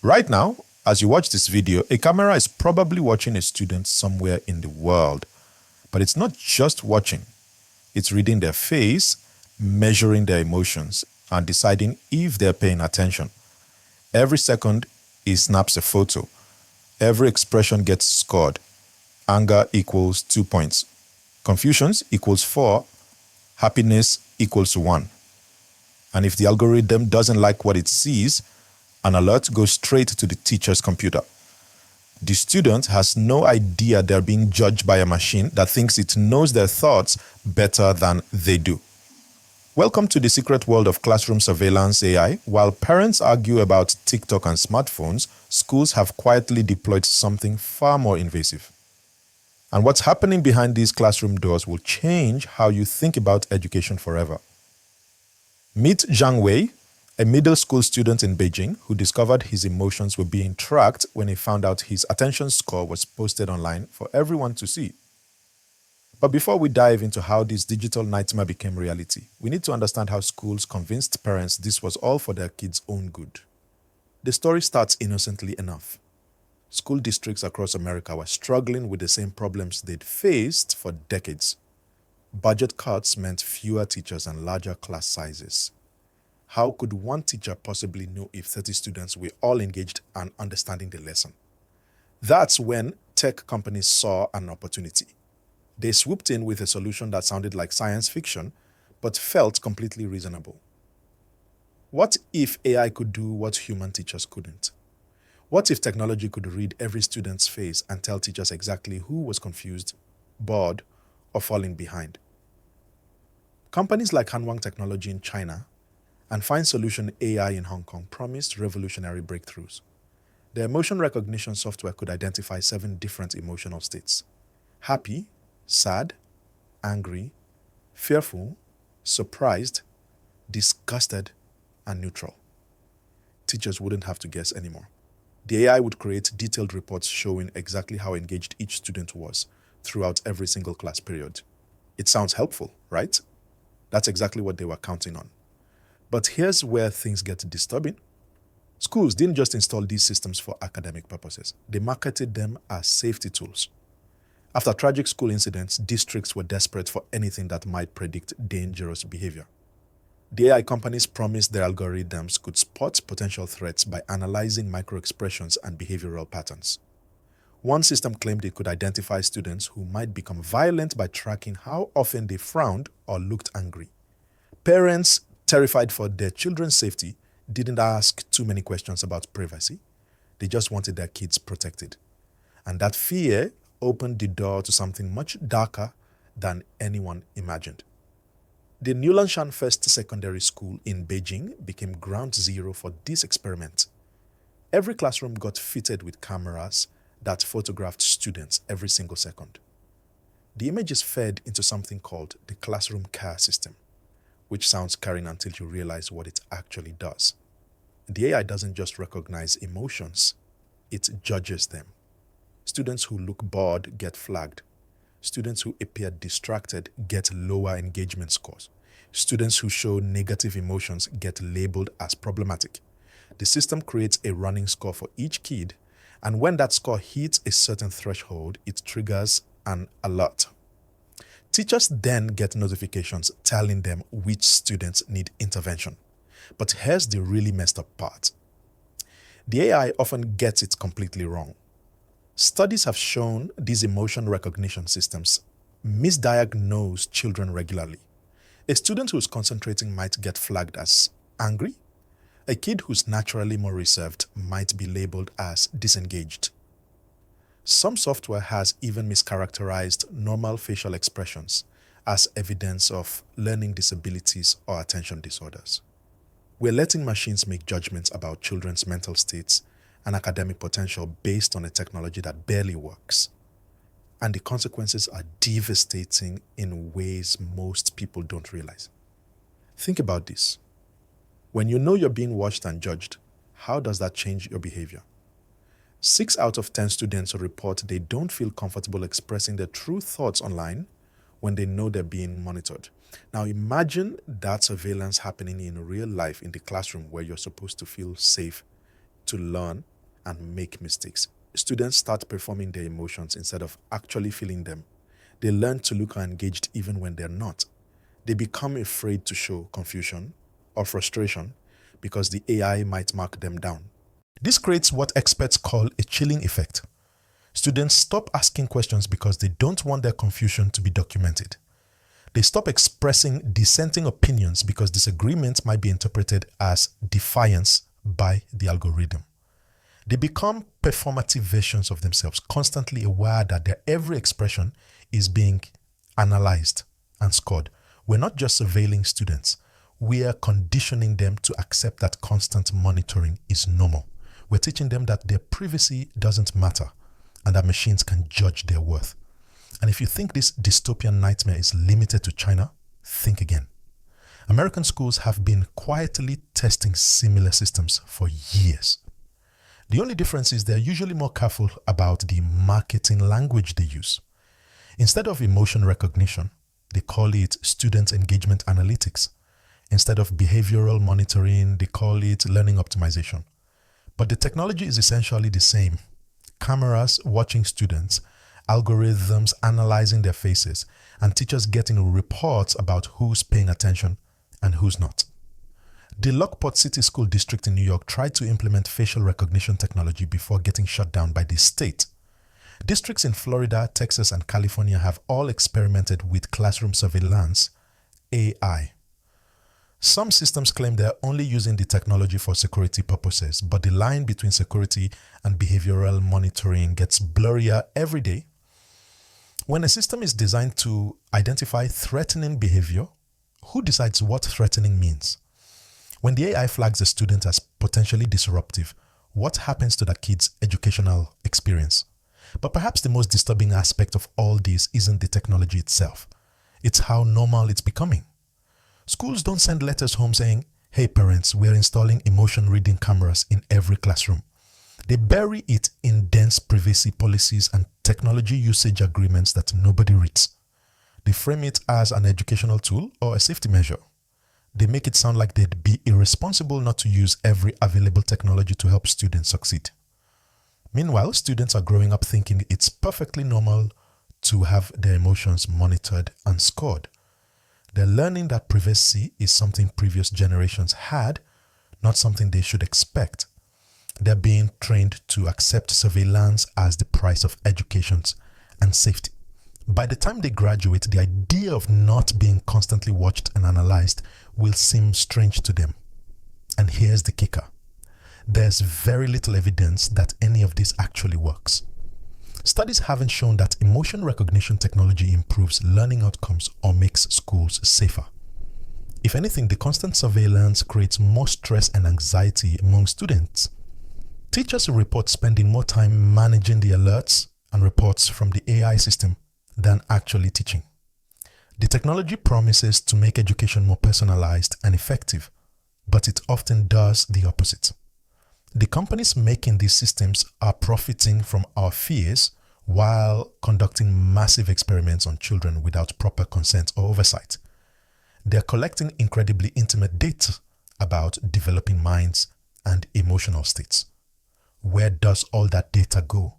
Right now, as you watch this video, a camera is probably watching a student somewhere in the world. But it's not just watching. It's reading their face, measuring their emotions, and deciding if they're paying attention. Every second, it snaps a photo. Every expression gets scored. Anger equals 2 points. Confusions equals 4. Happiness equals 1. And if the algorithm doesn't like what it sees, an alert goes straight to the teacher's computer. The student has no idea they're being judged by a machine that thinks it knows their thoughts better than they do. Welcome to the secret world of classroom surveillance AI. While parents argue about TikTok and smartphones, schools have quietly deployed something far more invasive. And what's happening behind these classroom doors will change how you think about education forever. Meet Zhang Wei, a middle school student in Beijing who discovered his emotions were being tracked when he found out his attention score was posted online for everyone to see. But before we dive into how this digital nightmare became reality, we need to understand how schools convinced parents this was all for their kids' own good. The story starts innocently enough. School districts across America were struggling with the same problems they'd faced for decades. Budget cuts meant fewer teachers and larger class sizes. How could one teacher possibly know if 30 students were all engaged and understanding the lesson? That's when tech companies saw an opportunity. They swooped in with a solution that sounded like science fiction, but felt completely reasonable. What if AI could do what human teachers couldn't? What if technology could read every student's face and tell teachers exactly who was confused, bored, or falling behind? Companies like Hanwang Technology in China and Find Solution AI in Hong Kong promised revolutionary breakthroughs. The emotion recognition software could identify 7 different emotional states: happy, sad, angry, fearful, surprised, disgusted, and neutral. Teachers wouldn't have to guess anymore. The AI would create detailed reports showing exactly how engaged each student was throughout every single class period. It sounds helpful, right? That's exactly what they were counting on. But here's where things get disturbing. Schools didn't just install these systems for academic purposes. They marketed them as safety tools. After tragic school incidents, districts were desperate for anything that might predict dangerous behavior. The AI companies promised their algorithms could spot potential threats by analyzing microexpressions and behavioral patterns. One system claimed it could identify students who might become violent by tracking how often they frowned or looked angry. Parents, terrified for their children's safety, didn't ask too many questions about privacy. They just wanted their kids protected. And that fear opened the door to something much darker than anyone imagined. The Newlanshan First Secondary School in Beijing became ground zero for this experiment. Every classroom got fitted with cameras that photographed students every single second. The images fed into something called the classroom care system, which sounds caring until you realize what it actually does. The AI doesn't just recognize emotions, it judges them. Students who look bored get flagged. Students who appear distracted get lower engagement scores. Students who show negative emotions get labeled as problematic. The system creates a running score for each kid, and when that score hits a certain threshold, it triggers an alert. Teachers then get notifications telling them which students need intervention. But here's the really messed up part. The AI often gets it completely wrong. Studies have shown these emotion recognition systems misdiagnose children regularly. A student who's concentrating might get flagged as angry. A kid who's naturally more reserved might be labeled as disengaged. Some software has even mischaracterized normal facial expressions as evidence of learning disabilities or attention disorders. We're letting machines make judgments about children's mental states and academic potential based on a technology that barely works. And the consequences are devastating in ways most people don't realize. Think about this. When you know you're being watched and judged, how does that change your behavior? 6 out of 10 students report they don't feel comfortable expressing their true thoughts online when they know they're being monitored. Now imagine that surveillance happening in real life in the classroom where you're supposed to feel safe to learn and make mistakes. Students start performing their emotions instead of actually feeling them. They learn to look engaged even when they're not. They become afraid to show confusion or frustration because the AI might mark them down. This creates what experts call a chilling effect. Students stop asking questions because they don't want their confusion to be documented. They stop expressing dissenting opinions because disagreement might be interpreted as defiance by the algorithm. They become performative versions of themselves, constantly aware that their every expression is being analyzed and scored. We're not just surveilling students, we are conditioning them to accept that constant monitoring is normal. We're teaching them that their privacy doesn't matter and that machines can judge their worth. And if you think this dystopian nightmare is limited to China, think again. American schools have been quietly testing similar systems for years. The only difference is they're usually more careful about the marketing language they use. Instead of emotion recognition, they call it student engagement analytics. Instead of behavioral monitoring, they call it learning optimization. But the technology is essentially the same. Cameras watching students, algorithms analyzing their faces, and teachers getting reports about who's paying attention and who's not. The Lockport City School District in New York tried to implement facial recognition technology before getting shut down by the state. Districts in Florida, Texas, and California have all experimented with classroom surveillance, AI. Some systems claim they're only using the technology for security purposes, but the line between security and behavioral monitoring gets blurrier every day. When a system is designed to identify threatening behavior, who decides what threatening means? When the AI flags a student as potentially disruptive, what happens to that kid's educational experience? But perhaps the most disturbing aspect of all this isn't the technology itself. It's how normal it's becoming. Schools don't send letters home saying, "Hey parents, we're installing emotion reading cameras in every classroom." They bury it in dense privacy policies and technology usage agreements that nobody reads. They frame it as an educational tool or a safety measure. They make it sound like they'd be irresponsible not to use every available technology to help students succeed. Meanwhile, students are growing up thinking it's perfectly normal to have their emotions monitored and scored. They're learning that privacy is something previous generations had, not something they should expect. They're being trained to accept surveillance as the price of education and safety. By the time they graduate, the idea of not being constantly watched and analyzed will seem strange to them. And here's the kicker. There's very little evidence that any of this actually works. Studies haven't shown that emotion recognition technology improves learning outcomes or makes schools safer. If anything, the constant surveillance creates more stress and anxiety among students. Teachers report spending more time managing the alerts and reports from the AI system than actually teaching. The technology promises to make education more personalized and effective, but it often does the opposite. The companies making these systems are profiting from our fears while conducting massive experiments on children without proper consent or oversight. They're collecting incredibly intimate data about developing minds and emotional states. Where does all that data go?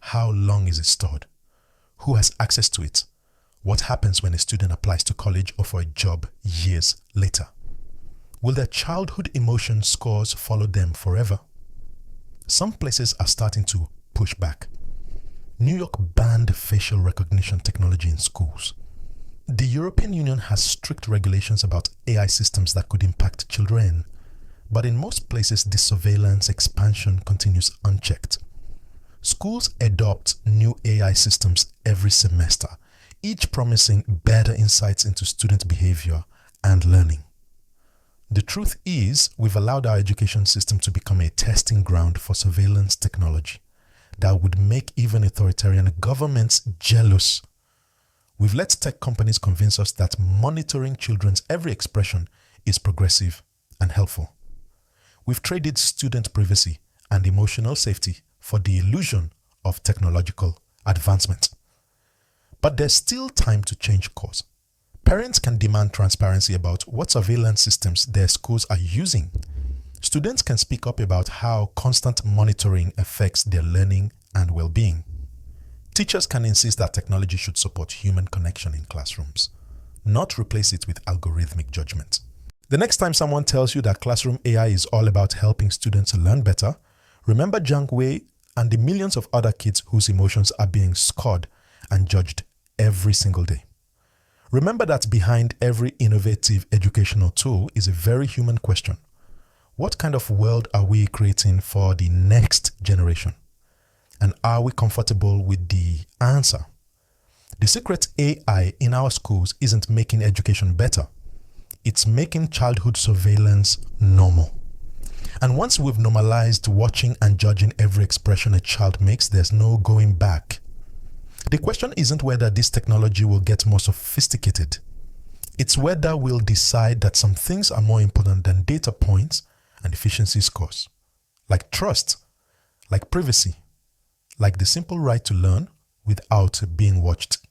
How long is it stored? Who has access to it? What happens when a student applies to college or for a job years later? Will their childhood emotion scores follow them forever? Some places are starting to push back. New York banned facial recognition technology in schools. The European Union has strict regulations about AI systems that could impact children, but in most places this surveillance expansion continues unchecked. Schools adopt new AI systems every semester, each promising better insights into student behavior and learning. The truth is, we've allowed our education system to become a testing ground for surveillance technology that would make even authoritarian governments jealous. We've let tech companies convince us that monitoring children's every expression is progressive and helpful. We've traded student privacy and emotional safety for the illusion of technological advancement. But there's still time to change course. Parents can demand transparency about what surveillance systems their schools are using. Students can speak up about how constant monitoring affects their learning and well-being. Teachers can insist that technology should support human connection in classrooms, not replace it with algorithmic judgment. The next time someone tells you that classroom AI is all about helping students learn better, remember Jiang Wei and the millions of other kids whose emotions are being scored and judged every single day. Remember that behind every innovative educational tool is a very human question. What kind of world are we creating for the next generation? And are we comfortable with the answer? The secret AI in our schools isn't making education better. It's making childhood surveillance normal. And once we've normalized watching and judging every expression a child makes, there's no going back. The question isn't whether this technology will get more sophisticated. It's whether we'll decide that some things are more important than data points and efficiency scores, like trust, like privacy, like the simple right to learn without being watched